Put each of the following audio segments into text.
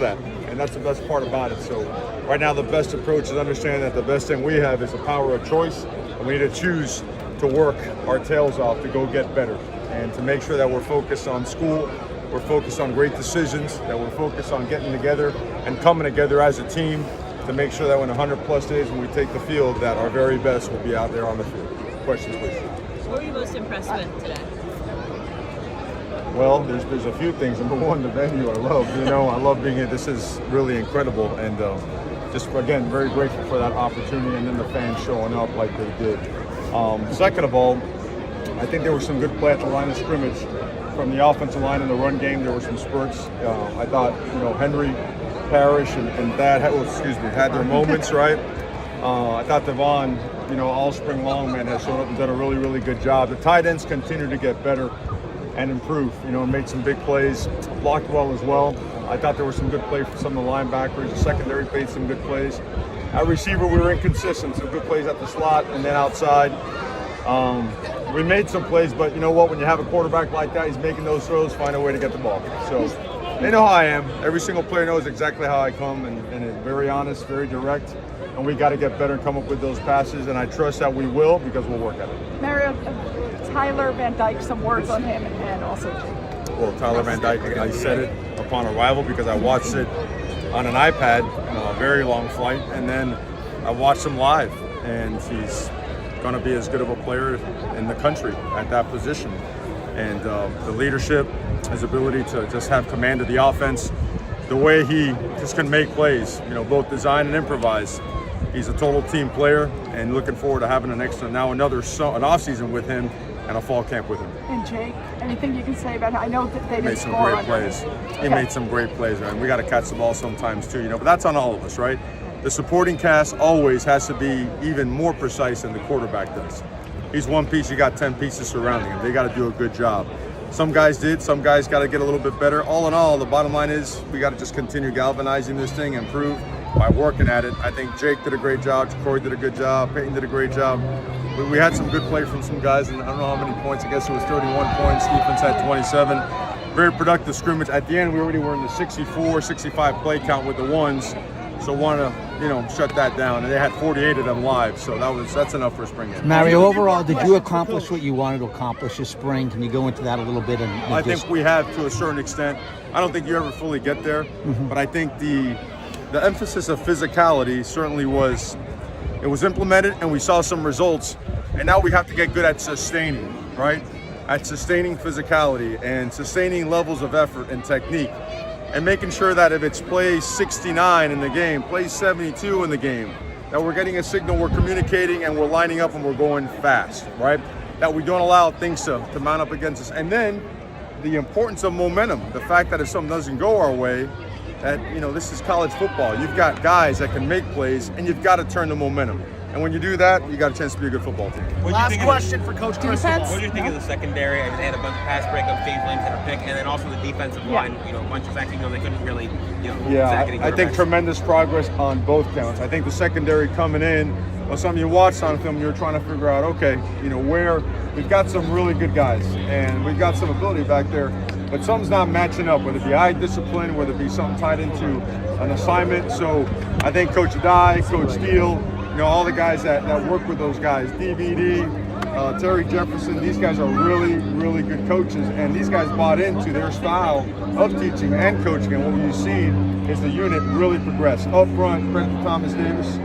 that, and that's the best part about it. So right now the best approach is understanding that the best thing we have is the power of choice, and we need to choose to work our tails off to go get better and to make sure that we're focused on school, we're focused on great decisions, that we're focused on getting together and coming together as a team to make sure that when 100 plus days when we take the field that our very best will be out there on the field. Questions, please. What were you most impressed with today? Well, there's a few things. Number one, the venue I love. I love being here. This is really incredible, and just again very grateful for that opportunity, and then the fans showing up like they did. Second of all, I think there was some good play at the line of scrimmage from the offensive line in the run game. There were some spurts. I thought Henry, Parrish, and Thad had their moments, right? I thought Devon, all spring long, man, has shown up and done a really, really good job. The tight ends continue to get better and improve, made some big plays, blocked well as well. I thought there was some good play from some of the linebackers. The secondary made some good plays. At receiver, we were inconsistent. Some good plays at the slot and then outside. We made some plays, but you know what? When you have a quarterback like that, he's making those throws, find a way to get the ball. So they know how I am. Every single player knows exactly how I come, and it's very honest, very direct. And we got to get better and come up with those passes, and I trust that we will because we'll work at it. Mario, Tyler Van Dyke, some words on him, and also Jake. Well, Tyler Van Dyke, I said it upon arrival because I watched it on an iPad, a very long flight, and then I watched him live, and he's going to be as good of a player in the country at that position. And the leadership, his ability to just have command of the offense, the way he just can make plays, both design and improvise. He's a total team player, and looking forward to having another offseason with him and a fall camp with him. And Jake, anything you can say about him? I know that they made some great plays. He made some great plays, man. We got to catch the ball sometimes too, but that's on all of us, right? The supporting cast always has to be even more precise than the quarterback does. He's one piece, you got 10 pieces surrounding him. They got to do a good job. Some guys did, some guys got to get a little bit better. All in all, the bottom line is we got to just continue galvanizing this thing, improve by working at it. I think Jake did a great job, Corey did a good job, Peyton did a great job. We had some good play from some guys, and I don't know how many points. I guess it was 31 points. Defense had 27. Very productive scrimmage. At the end, we already were in the 64, 65 play count with the ones. So want to, shut that down. And they had 48 of them live. So that's enough for a spring game. Mario, overall, did you accomplish what you wanted to accomplish this spring? Can you go into that a little bit? I think we have to a certain extent. I don't think you ever fully get there, but I think the emphasis of physicality certainly was implemented, and we saw some results. And now we have to get good at sustaining, right? At sustaining physicality and sustaining levels of effort and technique, and making sure that if it's play 69 in the game, play 72 in the game, that we're getting a signal, we're communicating, and we're lining up and we're going fast, right? That we don't allow things to mount up against us. And then the importance of momentum, the fact that if something doesn't go our way, that, this is college football. You've got guys that can make plays, and you've got to turn the momentum. And when you do that, you got a chance to be a good football team. Last question for Coach Cristobal. What do you think of the secondary? I mean, they had a bunch of pass breakups, James Lane had a pick, and then also the defensive line, a bunch of sacks. They couldn't really, sack any quarterbacks. I think tremendous progress on both counts. I think the secondary coming in, something you watched on film, you're trying to figure out, okay, where we've got some really good guys, and we've got some ability back there, but something's not matching up, whether it be eye discipline, whether it be something tied into an assignment. So I think Coach Dye, Coach Steele, all the guys that work with those guys, DVD, Terry Jefferson, these guys are really, really good coaches, and these guys bought into their style of teaching and coaching, and what you've seen is the unit really progress. Up front, credit to Thomas Davis.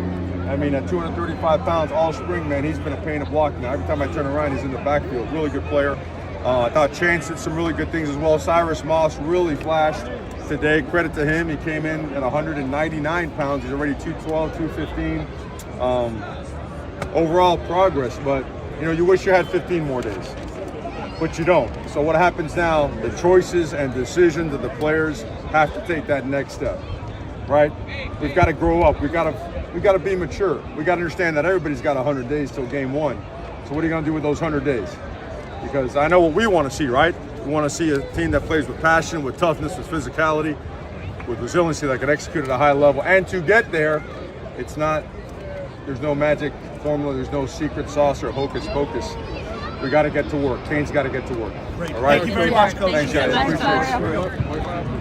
I mean, at 235 pounds all spring, man, he's been a pain to block now. Every time I turn around, he's in the backfield. Really good player. I thought Chance did some really good things as well. Cyrus Moss really flashed today. Credit to him. He came in at 199 pounds. He's already 212, 215. Overall progress, but you wish you had 15 more days, but you don't. So what happens now? The choices and decisions of the players have to take that next step, right? We've got to grow up. We've got to be mature. We got to understand that everybody's got 100 days till game one. So what are you going to do with those 100 days? Because I know what we want to see, right? We want to see a team that plays with passion, with toughness, with physicality, with resiliency, that can execute at a high level. And to get there, there's no magic formula, there's no secret sauce or hocus pocus. We got to get to work. Kane's got to get to work. Great. All right? Thank you very much, Coach. Thanks, guys. Thanks, Appreciate it. Mario.